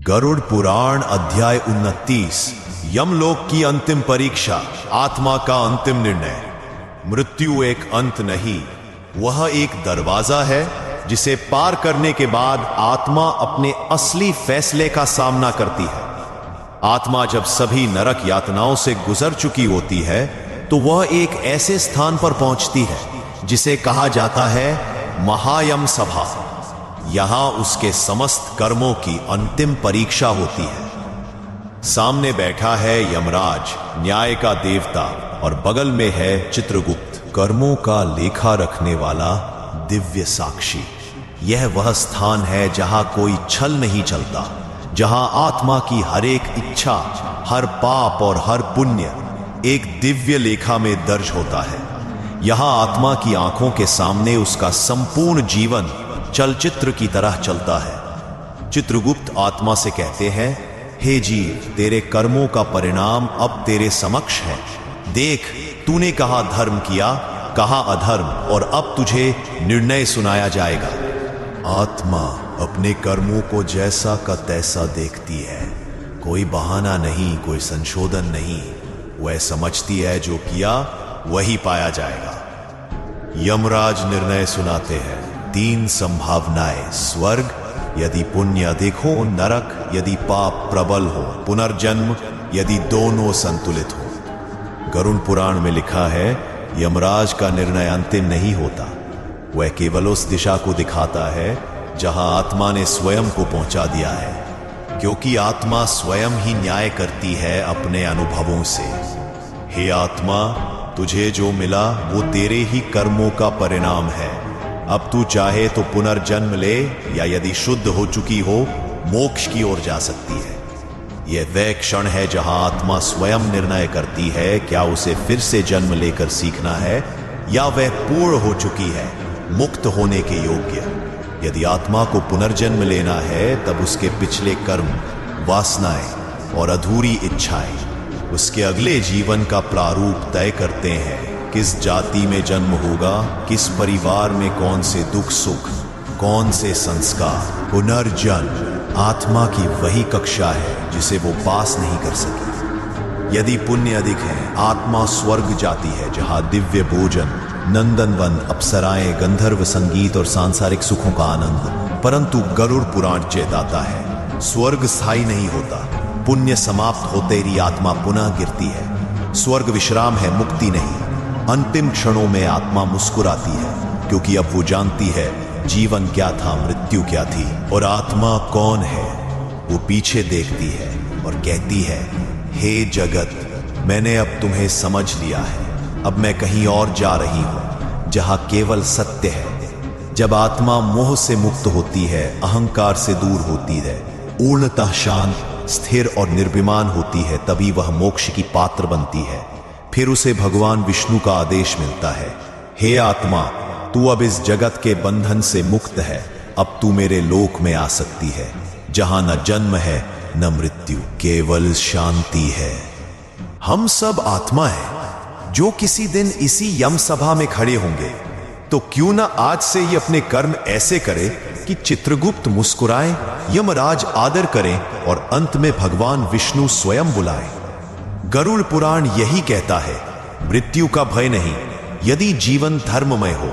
गरुड़ पुराण अध्याय 29। यमलोक की अंतिम परीक्षा, आत्मा का अंतिम निर्णय। मृत्यु एक अंत नहीं, वह एक दरवाजा है जिसे पार करने के बाद आत्मा अपने असली फैसले का सामना करती है। आत्मा जब सभी नरक यातनाओं से गुजर चुकी होती है तो वह एक ऐसे स्थान पर पहुंचती है जिसे कहा जाता है महायम सभा। यहां उसके समस्त कर्मों की अंतिम परीक्षा होती है। सामने बैठा है यमराज, न्याय का देवता, और बगल में है चित्रगुप्त, कर्मों का लेखा रखने वाला दिव्य साक्षी। यह वह स्थान है जहां कोई छल नहीं चलता, जहां आत्मा की हर एक इच्छा, हर पाप और हर पुण्य एक दिव्य लेखा में दर्ज होता है। यहां आत्मा की आंखों के सामने उसका संपूर्ण जीवन चलचित्र की तरह चलता है। चित्रगुप्त आत्मा से कहते हैं, हे जीव, तेरे कर्मों का परिणाम अब तेरे समक्ष है। देख, तूने कहा धर्म किया, कहा अधर्म, और अब तुझे निर्णय सुनाया जाएगा। आत्मा अपने कर्मों को जैसा का तैसा देखती है। कोई बहाना नहीं, कोई संशोधन नहीं। वह समझती है जो किया वही पाया जाएगा। यमराज निर्णय सुनाते हैं। 3 संभावनाएं, स्वर्ग यदि पुण्य अधिक हो, नरक यदि पाप प्रबल हो, पुनर्जन्म यदि दोनों संतुलित हो। गरुड़ पुराण में लिखा है, यमराज का निर्णय अंतिम नहीं होता। वह केवल उस दिशा को दिखाता है जहां आत्मा ने स्वयं को पहुंचा दिया है, क्योंकि आत्मा स्वयं ही न्याय करती है अपने अनुभवों से। हे आत्मा, तुझे जो मिला वो तेरे ही कर्मों का परिणाम है। अब तू चाहे तो पुनर्जन्म ले, या यदि शुद्ध हो चुकी हो, मोक्ष की ओर जा सकती है। यह वह क्षण है जहां आत्मा स्वयं निर्णय करती है क्या उसे फिर से जन्म लेकर सीखना है, या वह पूर्ण हो चुकी है, मुक्त होने के योग्य। यदि आत्मा को पुनर्जन्म लेना है तब उसके पिछले कर्म, वासनाएं और अधूरी इच्छाएं उसके अगले जीवन का प्रारूप तय करते हैं। किस जाति में जन्म होगा, किस परिवार में कौन से दुख सुख, कौन से संस्कार। पुनर्जन्म आत्मा की वही कक्षा है जिसे वो पास नहीं कर सकी। यदि पुण्य अधिक है, आत्मा स्वर्ग जाती है जहां दिव्य भोजन, नंदनवन, अप्सराएं, गंधर्व संगीत और सांसारिक सुखों का आनंद। परंतु गरुड़ पुराण चेताता है, स्वर्ग स्थायी नहीं होता। पुण्य समाप्त होते ही आत्मा पुनः गिरती है। स्वर्ग विश्राम है, मुक्ति नहीं। अंतिम क्षणों में आत्मा मुस्कुराती है, क्योंकि अब वो जानती है जीवन क्या था, मृत्यु क्या थी, और आत्मा कौन है। वो पीछे देखती है और कहती है, हे जगत, मैंने अब तुम्हें समझ लिया है। अब मैं कहीं और जा रही हूं जहां केवल सत्य है। जब आत्मा मोह से मुक्त होती है, अहंकार से दूर होती है, पूर्णतः शांत, स्थिर और निर्विमान होती है, तभी वह मोक्ष की पात्र बनती है। फिर उसे भगवान विष्णु का आदेश मिलता है, हे आत्मा, तू अब इस जगत के बंधन से मुक्त है। अब तू मेरे लोक में आ सकती है, जहां न जन्म है न मृत्यु, केवल शांति है। हम सब आत्मा हैं जो किसी दिन इसी यम सभा में खड़े होंगे। तो क्यों ना आज से ही अपने कर्म ऐसे करें कि चित्रगुप्त मुस्कुराएं, यमराज आदर करें और अंत में भगवान विष्णु स्वयं बुलाएं। गरुड़ पुराण यही कहता है, मृत्यु का भय नहीं, यदि जीवन धर्ममय हो,